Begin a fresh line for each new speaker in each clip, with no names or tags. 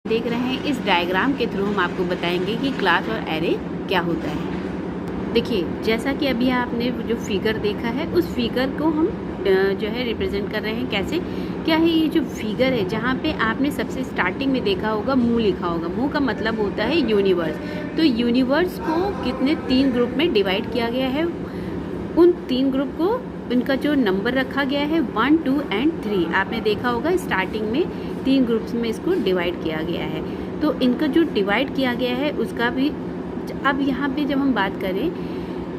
देख रहे हैं, इस डायग्राम के थ्रू हम आपको बताएंगे कि क्लास और एरे क्या होता है। देखिए, जैसा कि अभी आपने जो फिगर देखा है, उस फिगर को हम जो है रिप्रेजेंट कर रहे हैं। कैसे, क्या है ये जो फिगर है, जहाँ पे आपने सबसे स्टार्टिंग में देखा होगा मुंह लिखा होगा। मुंह का मतलब होता है यूनिवर्स। तो यूनिवर्स को कितने 3 ग्रुप में डिवाइड किया गया है। उन 3 ग्रुप को इनका जो नंबर रखा गया है 1, 2 एंड 3। आपने देखा होगा स्टार्टिंग में 3 ग्रुप्स में इसको डिवाइड किया गया है। तो इनका जो डिवाइड किया गया है उसका भी, अब यहाँ पे जब हम बात करें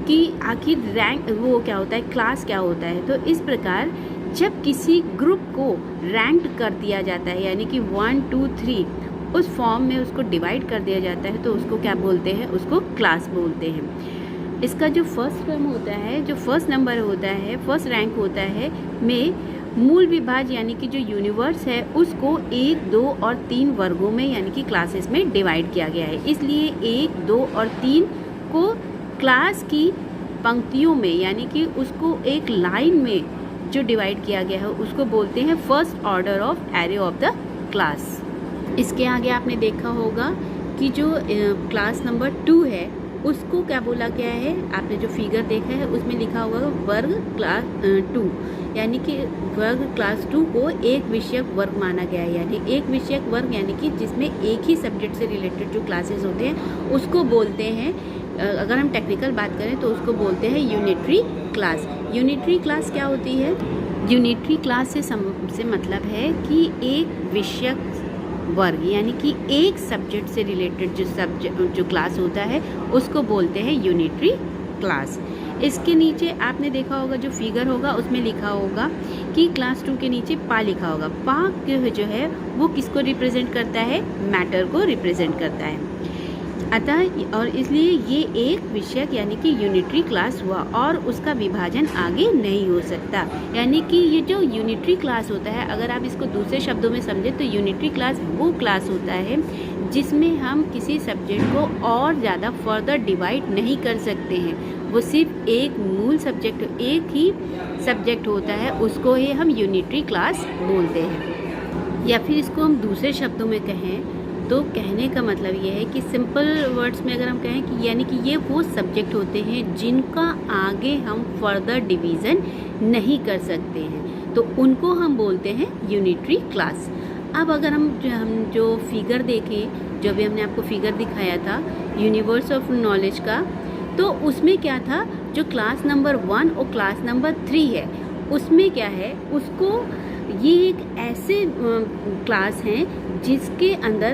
कि आखिर रैंक वो क्या होता है, क्लास क्या होता है, तो इस प्रकार जब किसी ग्रुप को रैंक कर दिया जाता है, यानी कि 1, 2, 3 उस फॉर्म में उसको डिवाइड कर दिया जाता है, तो उसको क्या बोलते हैं, उसको क्लास बोलते हैं। इसका जो फर्स्ट टर्म होता है, जो फर्स्ट नंबर होता है, फर्स्ट रैंक होता है में मूल विभाज्य यानी कि जो यूनिवर्स है उसको 1, 2 और 3 वर्गों में यानी कि क्लासेस में डिवाइड किया गया है। इसलिए 1, 2 और 3 को क्लास की पंक्तियों में यानी कि उसको एक लाइन में जो डिवाइड किया गया है उसको बोलते हैं first order of array of the class. इसके आगे आपने देखा होगा कि जो क्लास नंबर 2 है उसको क्या बोला गया है। आपने जो फिगर देखा है उसमें लिखा हुआ वर्ग क्लास 2, यानी कि वर्ग क्लास 2 को एक विषयक वर्ग माना गया है। यानी एक विषयक वर्ग यानी कि जिसमें एक ही सब्जेक्ट से रिलेटेड जो क्लासेस होते हैं उसको बोलते हैं, अगर हम टेक्निकल बात करें तो उसको बोलते हैं यूनिटरी क्लास। यूनिटरी क्लास क्या होती है? यूनिटरी क्लास से मतलब है कि एक विषयक वर्ग यानी कि एक सब्जेक्ट से रिलेटेड जो क्लास होता है उसको बोलते हैं यूनिटरी क्लास। इसके नीचे आपने देखा होगा जो फिगर होगा उसमें लिखा होगा कि क्लास 2 के नीचे पा लिखा होगा। पा जो है वो किसको रिप्रेजेंट करता है? मैटर को रिप्रेजेंट करता है। अतः और इसलिए ये एक विषयक यानी कि यूनिटरी क्लास हुआ और उसका विभाजन आगे नहीं हो सकता। यानी कि ये जो यूनिटरी क्लास होता है, अगर आप इसको दूसरे शब्दों में समझें तो यूनिटरी क्लास वो क्लास होता है जिसमें हम किसी सब्जेक्ट को और ज़्यादा फर्दर डिवाइड नहीं कर सकते हैं। वो सिर्फ एक मूल सब्जेक्ट, एक ही सब्जेक्ट होता है, उसको ही हम यूनिटरी क्लास बोलते हैं। या फिर इसको हम दूसरे शब्दों में कहें तो कहने का मतलब ये है कि सिंपल वर्ड्स में अगर हम कहें कि यानी कि ये वो सब्जेक्ट होते हैं जिनका आगे हम फर्दर डिवीज़न नहीं कर सकते हैं, तो उनको हम बोलते हैं यूनिटरी क्लास। अब अगर हम जो फिगर देखें, जो भी हमने आपको फिगर दिखाया था यूनिवर्स ऑफ नॉलेज का, तो उसमें क्या था, जो क्लास नंबर 1 और क्लास नंबर 3 है उसमें क्या है, उसको ये एक ऐसे क्लास हैं जिसके अंदर